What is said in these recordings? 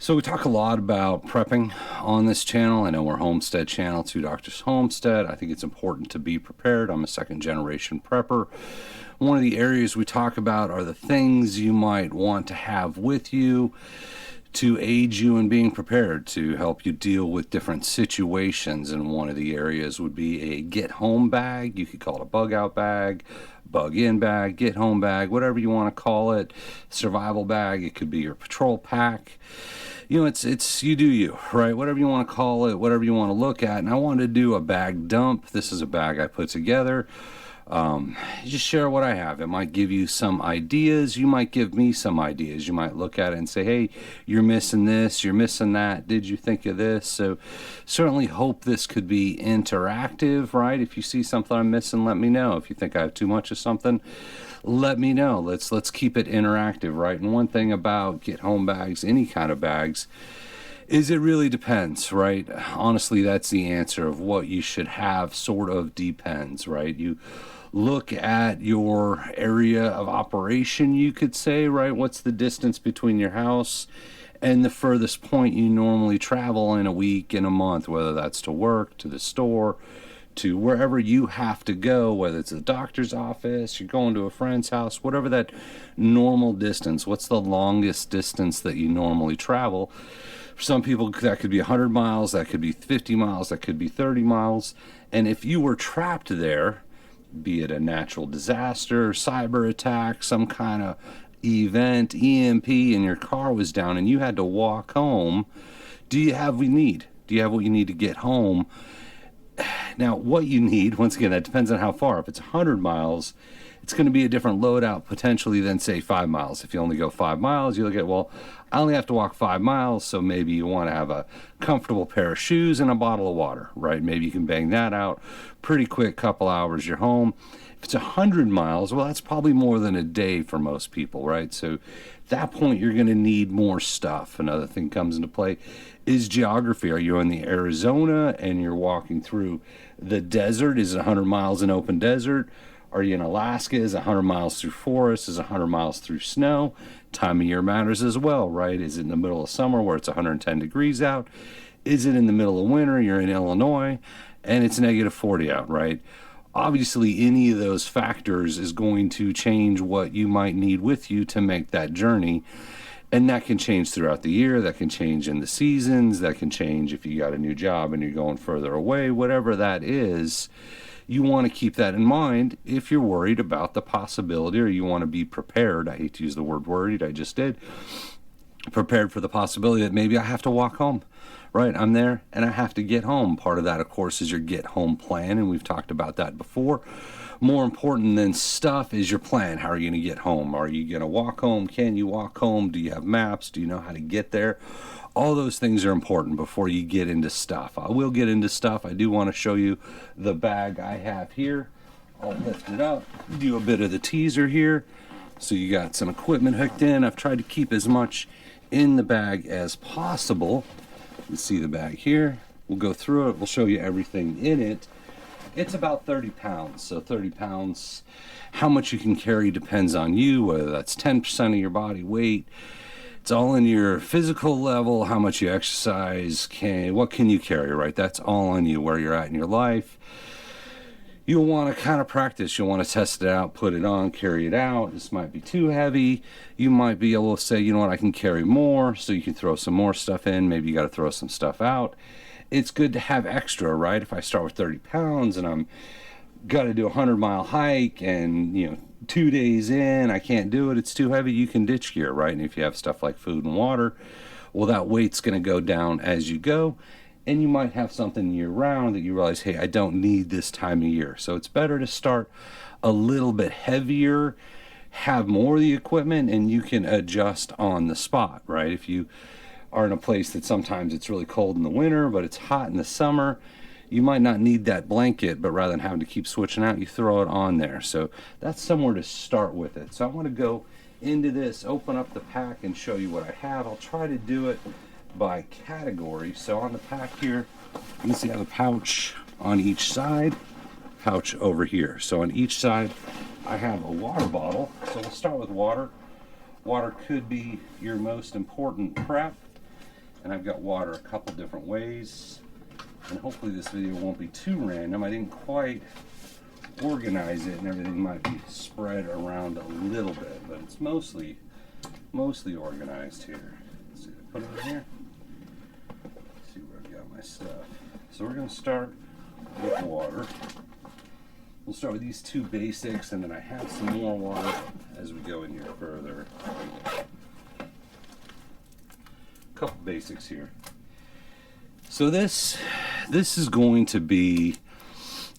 So we talk a lot about prepping on this channel. I know we're homestead channel, Two Drs Homestead. I think it's important to be prepared. I'm a second generation prepper. One of the areas we talk about are the things you might want to have with you to aid you in being prepared, to help you deal with different situations. And one of the areas would be a get home bag. You could call it a bug out bag, bug in bag, get home bag, whatever you want to call it. Survival bag. It could be your patrol pack. You know, it's you do you, right? Whatever you want to call it, whatever you want to look at. And I wanted to do a bag dump. This is a bag I put together. Just share what I have. It might give you some ideas. You might give me some ideas. You might look at it and say, hey, you're missing this, you're missing that. Did you think of this? So certainly hope this could be interactive, right? If you see something I'm missing, let me know. If you think I have too much of something, let me know. Let's keep it interactive, right? And one thing about get home bags, any kind of bags, is it really depends, right? Honestly, that's the answer of what you should have, sort of depends, right? You look at your area of operation, you could say, right? What's the distance between your house and the furthest point you normally travel in a week, in a month, whether that's to work, to the store, to wherever you have to go, whether it's a doctor's office, you're going to a friend's house, whatever that normal distance. What's the longest distance that you normally travel? For some people, that could be 100 miles, that could be 50 miles, that could be 30 miles. And if you were trapped there, be it a natural disaster, cyber attack, some kind of event, EMP, and your car was down and you had to walk home, do you have what you need? Do you have what you need to get home? Now, what you need, once again, that depends on how far. If it's 100 miles, it's going to be a different loadout potentially than, say, 5 miles. If you only go 5 miles, you look at, well, I only have to walk 5 miles, so maybe you want to have a comfortable pair of shoes and a bottle of water, right? Maybe you can bang that out pretty quick, couple hours, you're home. If it's 100 miles, well, that's probably more than a day for most people, right? So at that point, you're going to need more stuff. Another thing comes into play is geography. Are you in the Arizona and you're walking through the desert? Is it 100 miles in open desert? Are you in Alaska? Is it 100 miles through forest? Is it 100 miles through snow? Time of year matters as well, right? Is it in the middle of summer where it's 110 degrees out? Is it in the middle of winter? You're in Illinois and it's negative 40 out, right? Obviously, any of those factors is going to change what you might need with you to make that journey. And that can change throughout the year. That can change in the seasons. That can change if you got a new job and you're going further away. Whatever that is, you want to keep that in mind if you're worried about the possibility, or you want to be prepared. I hate to use the word worried, I just did. Prepared for the possibility that maybe I have to walk home, right? I'm there and I have to get home. Part of that, of course, is your get home plan, and we've talked about that before. More important than stuff is your plan. How are you going to get home? Are you going to walk home? Can you walk home? Do you have maps? Do you know how to get there? All those things are important before you get into stuff. I will get into stuff. I do want to show you the bag I have here. I'll lift it up, do a bit of the teaser here. So you got some equipment hooked in. I've tried to keep as much in the bag as possible. You can see the bag here. We'll go through it. We'll show you everything in it. It's about 30 pounds. So 30 pounds, how much you can carry depends on you, whether that's 10% of your body weight. It's all in your physical level, how much you exercise, what can you carry, right? That's all on you, where you're at in your life. You'll want to kind of practice. You'll want to test it out, put it on, carry it out. This might be too heavy. You might be able to say, you know what, I can carry more, so you can throw some more stuff in. Maybe you got to throw some stuff out. It's good to have extra, right? If I start with 30 pounds and I'm got to do a 100-mile hike and, 2 days in, I can't do it, it's too heavy, you can ditch gear, right? And if you have stuff like food and water, well, that weight's going to go down as you go. And you might have something year-round that you realize, hey, I don't need this time of year. So it's better to start a little bit heavier, have more of the equipment, and you can adjust on the spot, right? If you are in a place that sometimes it's really cold in the winter, but it's hot in the summer, you might not need that blanket, but rather than having to keep switching out, you throw it on there. So that's somewhere to start with it. So I want to go into this, open up the pack, and show you what I have. I'll try to do it by category. So on the pack here, you can see I have a pouch on each side, pouch over here. So on each side, I have a water bottle. So we'll start with water. Water could be your most important prep. And I've got water a couple different ways. And hopefully this video won't be too random. I didn't quite organize it, and everything might be spread around a little bit, but it's mostly organized here. Let's see, I put it in here. Let's see where I've got my stuff. So we're going to start with water. We'll start with these two basics, and then I have some more water as we go in here further. A couple basics here. So this is going to be,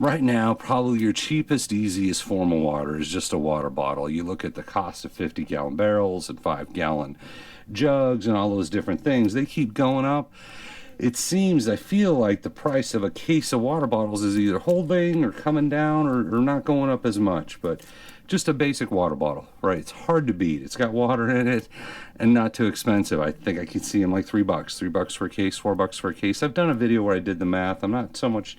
right now, probably your cheapest, easiest form of water is just a water bottle. You look at the cost of 50-gallon barrels and 5-gallon jugs and all those different things. They keep going up. It seems, I feel like the price of a case of water bottles is either holding or coming down or not going up as much. But just a basic water bottle, right? It's hard to beat. It's got water in it and not too expensive. I think I can see them like $3. $3 for a case, $4 for a case. I've done a video where I did the math. I'm not so much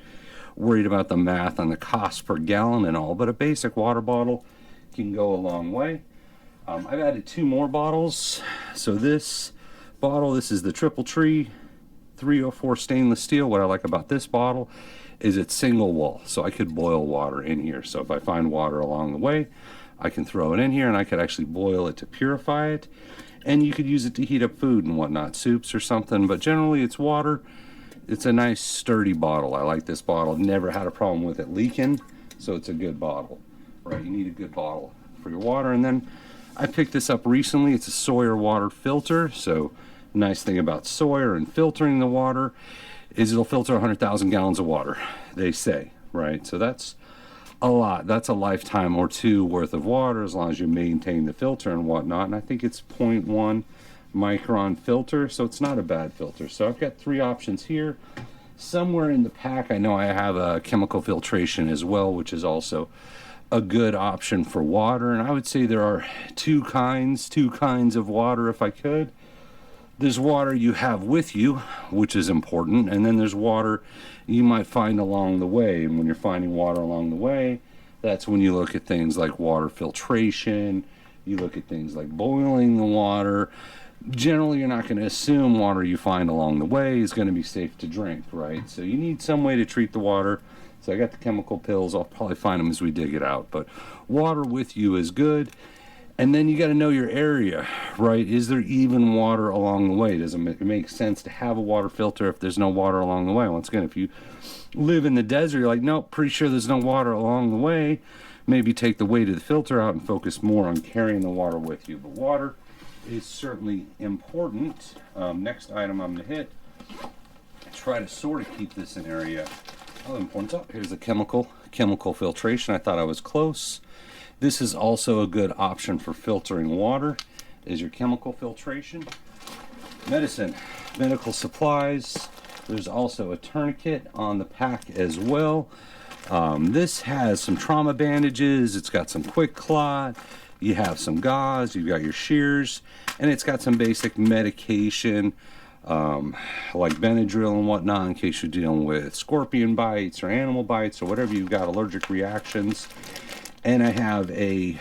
worried about the math on the cost per gallon and all, but a basic water bottle can go a long way. I've added 2 more bottles. So this bottle, this is the Triple Tree 304 stainless steel. What I like about this bottle is it's single wall, so I could boil water in here. So if I find water along the way, I can throw it in here and I could actually boil it to purify it. And you could use it to heat up food and whatnot, soups or something, but generally it's water. It's a nice sturdy bottle. I like this bottle. Never had a problem with it leaking, so it's a good bottle, right? You need a good bottle for your water. And then I picked this up recently. It's a Soyer water filter. So nice thing about Soyer and filtering the water is it'll filter 100,000 gallons of water, they say, right? So that's a lot. That's a lifetime or two worth of water as long as you maintain the filter and whatnot. And I think it's 0.1 micron filter, so it's not a bad filter. So I've got 3 options here. Somewhere in the pack I know I have a chemical filtration as well, which is also a good option for water. And I would say there are two kinds of water if I could. There's water you have with you, which is important, and then there's water you might find along the way. And when you're finding water along the way, that's when you look at things like water filtration, you look at things like boiling the water. Generally, you're not going to assume water you find along the way is going to be safe to drink, right? So you need some way to treat the water. So I got the chemical pills. I'll probably find them as we dig it out. But water with you is good. And then you got to know your area, right? Is there even water along the way? Does it make sense to have a water filter if there's no water along the way? Once again, if you live in the desert, you're like, nope, pretty sure there's no water along the way. Maybe take the weight of the filter out and focus more on carrying the water with you. But water is certainly important. Next item I'm going to hit, try to sort of keep this in area of importance. Oh, here's the chemical filtration. I thought I was close. This is also a good option for filtering water, is your chemical filtration. Medicine, medical supplies. There's also a tourniquet on the pack as well. This has some trauma bandages. It's got some quick clot. You have some gauze. You've got your shears. And it's got some basic medication like Benadryl and whatnot in case you're dealing with scorpion bites or animal bites or whatever you've got, allergic reactions. And I have a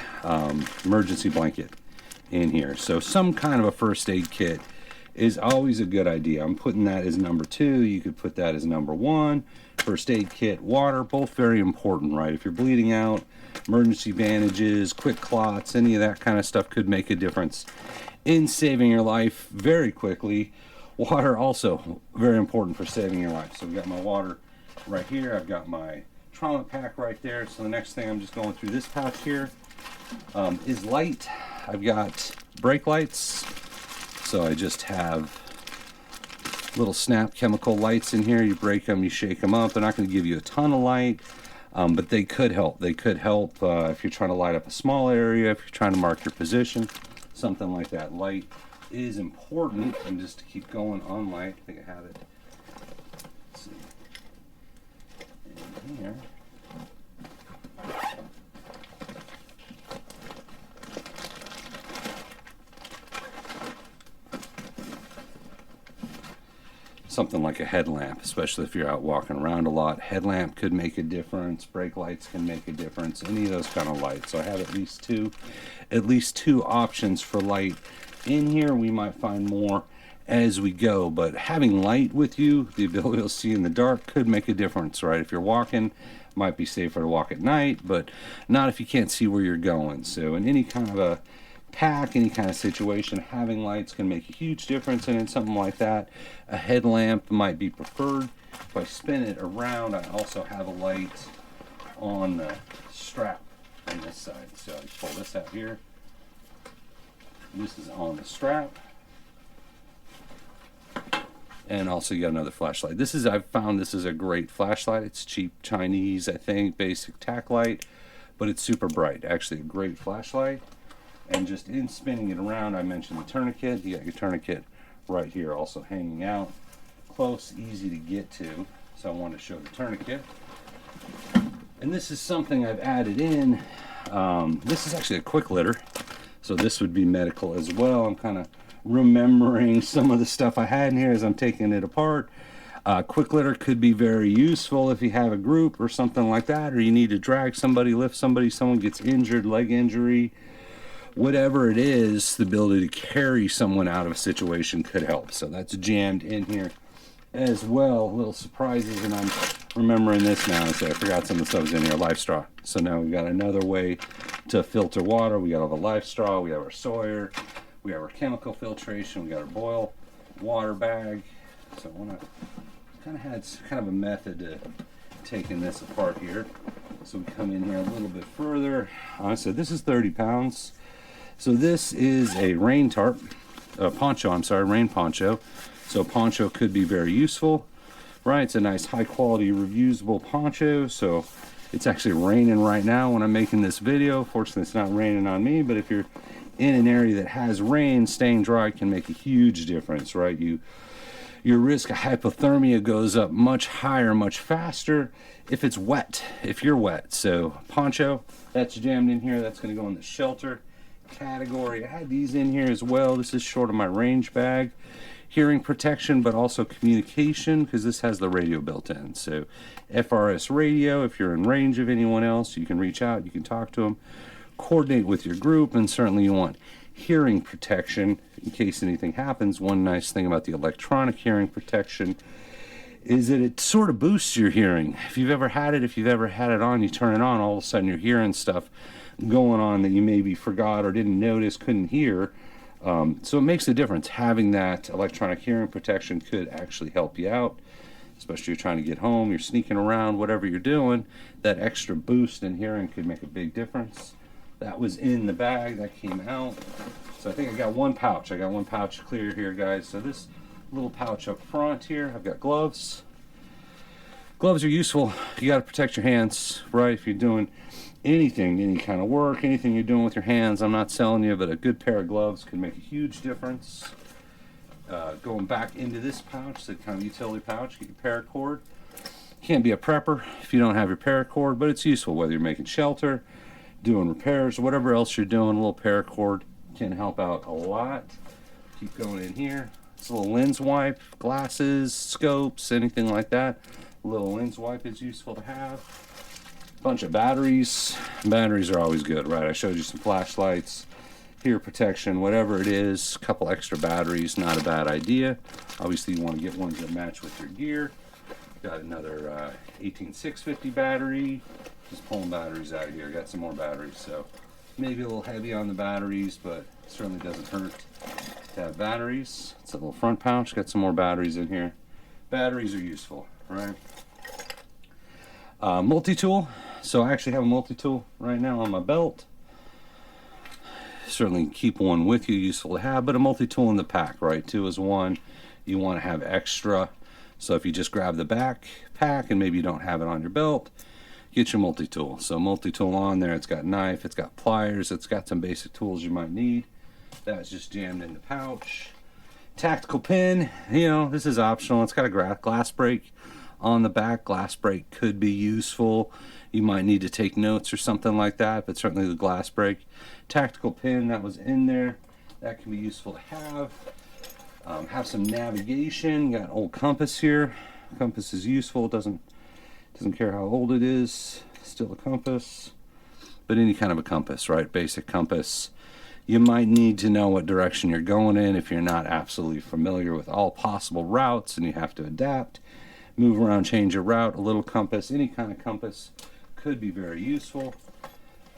emergency blanket in here. So some kind of a first aid kit is always a good idea. I'm putting that as number 2. You could put that as number 1. First aid kit, water, both very important, right? If you're bleeding out, emergency bandages, quick clots, any of that kind of stuff could make a difference in saving your life very quickly. Water also very important for saving your life. So we've got my water right here. I've got my trauma pack right there. So the next thing, I'm just going through this pouch here, is light. I've got brake lights. So I just have little snap chemical lights in here. You break them, you shake them up. They're not going to give you a ton of light, but they could help. They could help if you're trying to light up a small area, if you're trying to mark your position, something like that. Light is important. And just to keep going on light, I think I have it. Let's see. In here. Something like a headlamp, especially if you're out walking around a lot. Headlamp could make a difference. Brake lights can make a difference. Any of those kind of lights. So I have at least two options for light in here. We might find more as we go. But having light with you, the ability to see in the dark, could make a difference, right? If you're walking, it might be safer to walk at night, but not if you can't see where you're going. So in any kind of a pack, any kind of situation, having lights can make a huge difference. And in something like that, a headlamp might be preferred. If I spin it around, I also have a light on the strap on this side. So I pull this out here. This is on the strap. And also you got another flashlight. I've found this is a great flashlight. It's cheap Chinese, I think, basic tack light, but it's super bright. Actually a great flashlight. And just in spinning it around, I mentioned the tourniquet. You got your tourniquet right here also hanging out. Close, easy to get to. So I want to show the tourniquet. And this is something I've added in. This is actually a quick litter. So this would be medical as well. I'm kind of remembering some of the stuff I had in here as I'm taking it apart. Quick litter could be very useful if you have a group or something like that, or you need to drag somebody, lift somebody, someone gets injured, leg injury, whatever it is, the ability to carry someone out of a situation could help. So that's jammed in here as well. Little surprises, and I'm remembering this now. So I forgot some of the stuff's in here. Life straw. So now we've got another way to filter water. We got all the life straw. We have our Soyer. We have our chemical filtration. We got our boil water bag. So I want to kind of had kind of a method to taking this apart here. So we come in here a little bit further. So this is 30 pounds. So this is a rain tarp, poncho. I'm sorry, rain poncho. So poncho could be very useful, right? It's a nice high quality reusable poncho. So it's actually raining right now when I'm making this video. Fortunately, it's not raining on me, but if you're in an area that has rain, staying dry can make a huge difference, right? Your risk of hypothermia goes up much higher, much faster if it's wet, if you're wet. So poncho, that's jammed in here. That's going to go in the shelter category. I had these in here as well. This is short of my range bag. Hearing protection, but also communication, because this has the radio built in. So FRS radio, if you're in range of anyone else, you can reach out, you can talk to them, coordinate with your group, and certainly you want hearing protection in case anything happens. One nice thing about the electronic hearing protection is that it sort of boosts your hearing. If you've ever had it on, you turn it on, all of a sudden you're hearing stuff going on that you maybe forgot or didn't notice, couldn't hear. So it makes a difference. Having that electronic hearing protection could actually help you out, especially if you're trying to get home, you're sneaking around, whatever you're doing. That extra boost in hearing could make a big difference. That was in the bag, that came out. So I think I got one pouch. I got one pouch clear here, guys. So this little pouch up front here, I've got gloves. Gloves are useful. You got to protect your hands, right? If you're doing anything, any kind of work, anything you're doing with your hands, I'm not selling you, but a good pair of gloves can make a huge difference. Going back into this pouch, the kind of utility pouch, get your paracord. Can't be a prepper if you don't have your paracord, but it's useful whether you're making shelter, doing repairs, whatever else you're doing. A little paracord can help out a lot. Keep going in here. It's a little lens wipe, glasses, scopes, anything like that. A little lens wipe is useful to have. Bunch of batteries. Batteries are always good, right? I showed you some flashlights, hear protection, whatever it is. A couple extra batteries, not a bad idea. Obviously you want to get ones that match with your gear. Got another 18650 battery. Just pulling batteries out of here. Got some more batteries, so maybe a little heavy on the batteries, but it certainly doesn't hurt to have batteries. It's a little front pouch. Got some more batteries in here. Batteries are useful, right? Multi-tool. So I actually have a multi-tool right now on my belt. Certainly keep one with you, useful to have, but a multi-tool in the pack, right? Two is one. You want to have extra. So if you just grab the backpack and maybe you don't have it on your belt, get your multi-tool. So multi-tool on there, it's got knife, it's got pliers, it's got some basic tools you might need. That's just jammed in the pouch. Tactical pin, you know, this is optional. It's got a glass break on the back. Glass break could be useful. You might need to take notes or something like that, but certainly the glass break. Tactical pin, that was in there. That can be useful to have. Have some navigation. Got old compass here. Compass is useful. Doesn't care how old it is. Still a compass. But any kind of a compass, right? Basic compass You might need to know what direction you're going in if you're not absolutely familiar with all possible routes and you have to adapt. Move around, change your route. A little compass, any kind of compass could be very useful.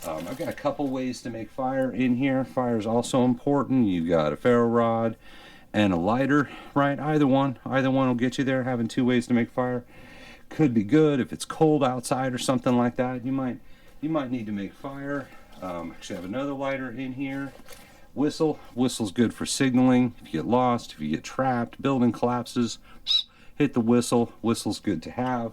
I've got a couple ways to make fire in here. Fire is also important. You've got a ferro rod and a lighter, right? Either one will get you there. Having 2 ways to make fire could be good. If it's cold outside or something like that, you might need to make fire. Actually, I have another lighter in here. Whistle's good for signaling. If you get lost, if you get trapped, building collapses, hit the whistle. Whistle's good to have.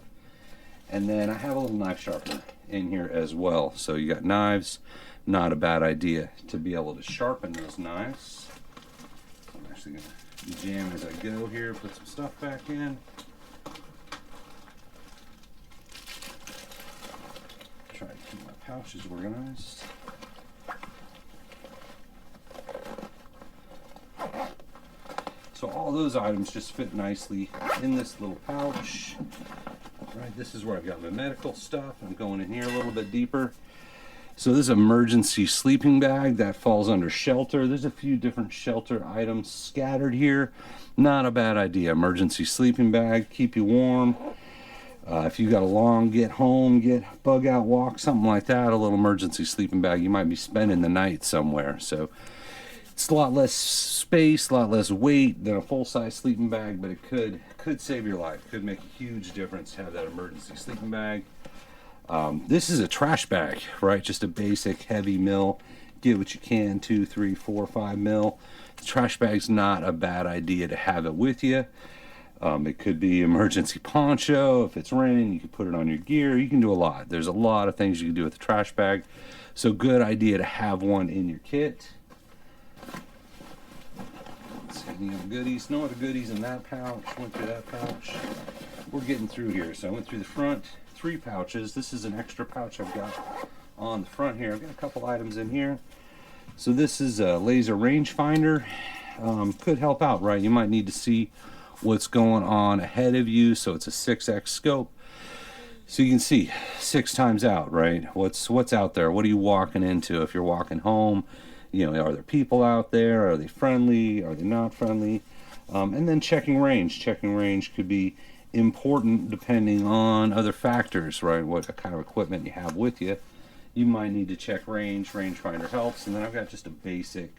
And then I have a little knife sharpener in here as well. So you got knives, not a bad idea to be able to sharpen those knives. I'm actually going to jam as I go here, put some stuff back in. Try to keep my pouches organized. So all those items just fit nicely in this little pouch. Right, this is where I've got my medical stuff. I'm going in here a little bit deeper. So this is an emergency sleeping bag that falls under shelter. There's a few different shelter items scattered here. Not a bad idea. Emergency sleeping bag, keep you warm. If you got a long get home, get bug out walk, something like that, a little emergency sleeping bag. You might be spending the night somewhere. So it's a lot less space, a lot less weight than a full-size sleeping bag, but it could save your life. Could make a huge difference to have that emergency sleeping bag. This is a trash bag, right? Just a basic heavy mil. Get what you can, 2, 3, 4, 5 mil. The trash bag's not a bad idea to have it with you. It could be emergency poncho. If it's raining, you can put it on your gear. You can do a lot. There's a lot of things you can do with the trash bag. So good idea to have one in your kit. Any other goodies? No other goodies in that pouch. Went through that pouch. We're getting through here. So I went through the front 3 pouches. This is an extra pouch I've got on the front here. I've got a couple items in here. So this is a laser rangefinder. Could help out, right? You might need to see what's going on ahead of you. So it's a 6x scope. So you can see 6 times out, right? What's out there? What are you walking into? If you're walking home, you know, are there people out there? Are they friendly? Are they not friendly? And then checking range. Checking range could be important depending on other factors, right? What kind of equipment you have with you. You might need to check range. Rangefinder helps. And then I've got just a basic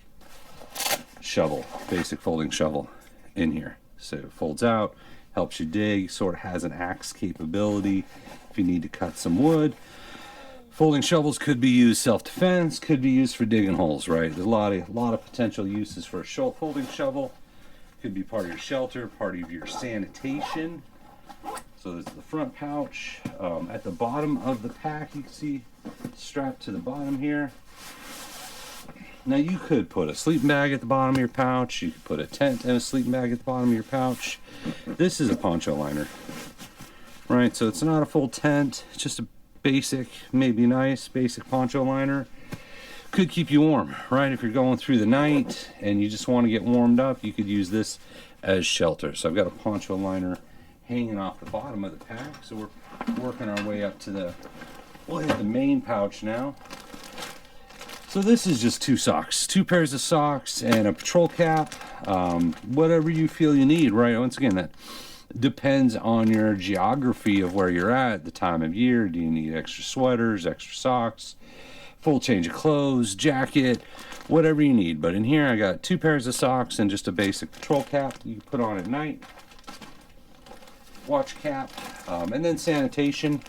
shovel, basic folding shovel in here. So it folds out, helps you dig, sort of has an axe capability if you need to cut some wood. Folding shovels could be used self-defense, could be used for digging holes, right? There's a lot of potential uses for a folding shovel. Could be part of your shelter, part of your sanitation. So there's the front pouch. At the bottom of the pack, you can see strapped to the bottom here. Now you could put a sleeping bag at the bottom of your pouch. You could put a tent and a sleeping bag at the bottom of your pouch. This is a poncho liner, right? So it's not a full tent, it's just a basic, maybe nice, basic poncho liner. Could keep you warm, right? If you're going through the night and you just want to get warmed up, you could use this as shelter. So I've got a poncho liner hanging off the bottom of the pack. So we're working our way up to we'll hit the main pouch now. So this is just 2 socks, 2 pairs of socks and a patrol cap, whatever you feel you need, right? Once again, that depends on your geography of where you're at, the time of year. Do you need extra sweaters, extra socks, full change of clothes, jacket, whatever you need. But in here I got 2 pairs of socks and just a basic patrol cap you can put on at night, watch cap, and then sanitation,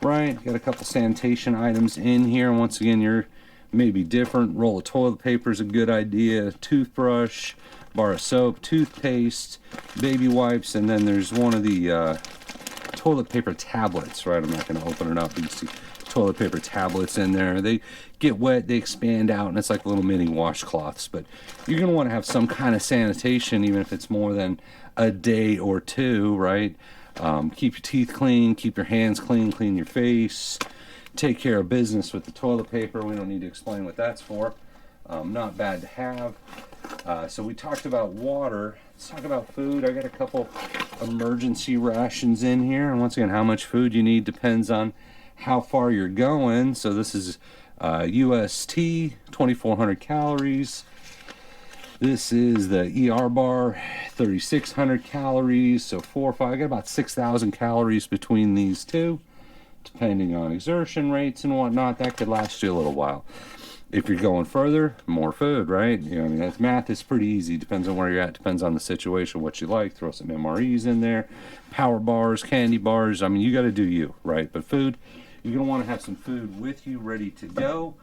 right? Got a couple sanitation items in here. Once again, you're maybe different. Roll of toilet paper is a good idea, toothbrush, bar of soap, toothpaste, baby wipes, and then there's one of the toilet paper tablets, right? I'm not going to open it up, but you see toilet paper tablets in there. They get wet, they expand out, and it's like little mini washcloths. But you're going to want to have some kind of sanitation, even if it's more than a day or 2, right? Keep your teeth clean, keep your hands clean, clean your face, take care of business with the toilet paper. We don't need to explain what that's for. Not bad to have. So we talked about water. Let's talk about food. I got a couple emergency rations in here. And once again, how much food you need depends on how far you're going. So this is UST, 2,400 calories. This is the ER bar, 3,600 calories. So 4 or 5, I got about 6,000 calories between these two. Depending on exertion rates and whatnot, that could last you a little while. If you're going further, more food, right? You know, I mean, that's math is pretty easy. Depends on where you're at. Depends on the situation, what you like. Throw some MREs in there, power bars, candy bars. I mean, you got to do you, right? But food, you're gonna want to have some food with you, ready to go.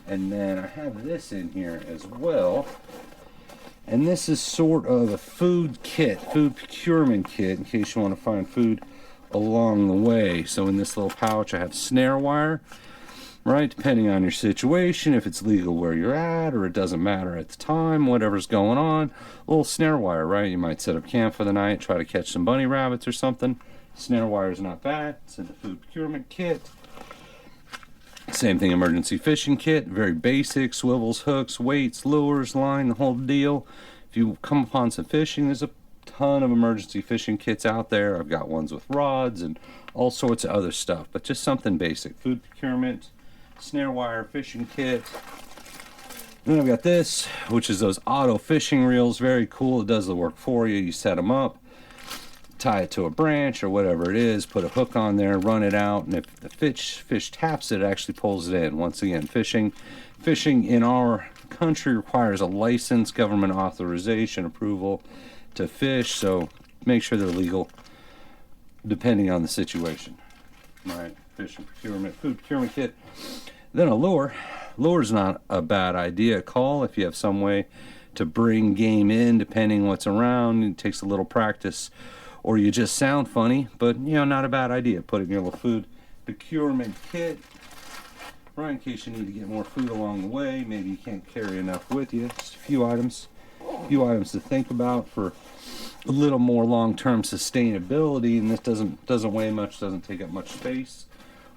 And then I have this in here as well. And this is sort of a food kit, food procurement kit, in case you want to find food along the way. So in this little pouch, I have snare wire. Right, depending on your situation, if it's legal where you're at or it doesn't matter at the time, whatever's going on, a little snare wire, right? You might set up camp for the night, try to catch some bunny rabbits or something. Snare wire is not bad. It's in the food procurement kit. Same thing, emergency fishing kit, very basic, swivels, hooks, weights, lures, line, the whole deal. If you come upon some fishing, there's a ton of emergency fishing kits out there. I've got ones with rods and all sorts of other stuff, but just something basic. Food procurement, snare wire, fishing kit. Then I've got this, which is those auto fishing reels. Very cool. It does the work for you. You set them up, tie it to a branch or whatever it is, put a hook on there, run it out, and if the fish taps it, it actually pulls it in. Once again, fishing in our country requires a license, government authorization, approval to fish, so make sure they're legal depending on the situation. Right, fishing procurement, food procurement kit. Then a lure. Lure's not a bad idea. Call if you have some way to bring game in, depending what's around. It takes a little practice, or you just sound funny, but you know, not a bad idea. Put it in your little food procurement kit, right, in case you need to get more food along the way. Maybe you can't carry enough with you. Just a few items to think about for a little more long-term sustainability. And this doesn't weigh much, doesn't take up much space.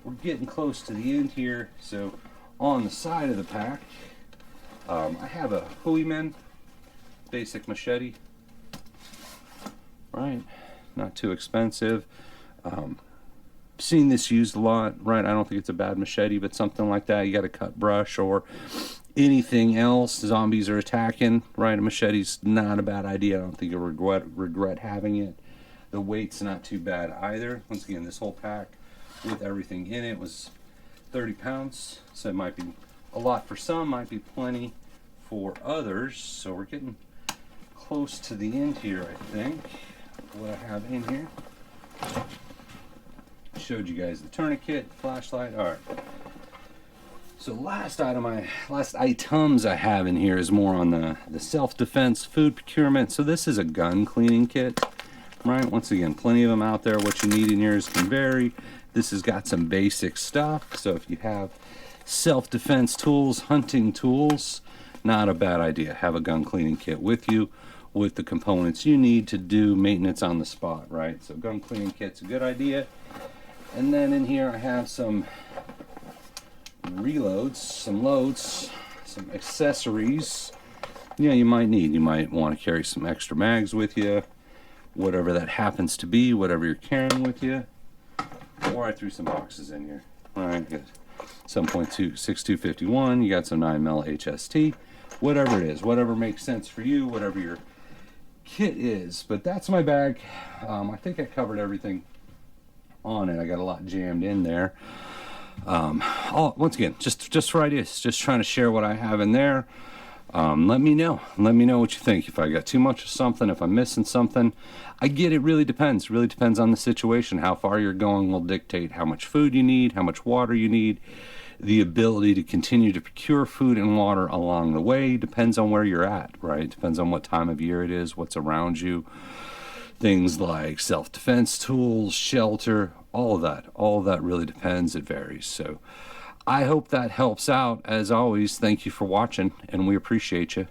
We're getting close to the end here, so on the side of the pack, I have a Hooyman basic machete. Right, not too expensive. Seen this used a lot, right? I don't think it's a bad machete, but something like that. You got to cut brush or anything else. Zombies are attacking, right? A machete's not a bad idea. I don't think you'll regret having it. The weight's not too bad either. Once again, this whole pack with everything in it was 30 pounds, so it might be a lot for some, might be plenty for others. So we're getting close to the end here, I think. What I have in here, showed you guys the tourniquet, flashlight. All right, so last items I have in here is more on the self-defense, food procurement. So this is a gun cleaning kit, right? Once again, plenty of them out there. What you need in yours can vary. This has got some basic stuff, so if you have self-defense tools, hunting tools, not a bad idea. Have a gun cleaning kit with you, with the components you need to do maintenance on the spot, right? So gun cleaning kit's a good idea. And then in here I have some reloads, some loads, some accessories. You know, you might want to carry some extra mags with you, whatever that happens to be, whatever you're carrying with you. Or I threw some boxes in here. All right, good. 7.6251. You got some 9mm HST. Whatever it is, whatever makes sense for you, whatever your kit is. But that's my bag. I think I covered everything on it. I got a lot jammed in there. Once again, just for ideas, just trying to share what I have in there. Let me know what you think. If I got too much of something, if I'm missing something. I get it really depends on the situation. How far you're going will dictate how much food you need, how much water you need. The ability to continue to procure food and water along the way depends on where you're at, right? Depends on what time of year it is, what's around you. Things like self-defense tools, shelter, all of that really depends. It varies. So I hope that helps out. As always, thank you for watching, and we appreciate you.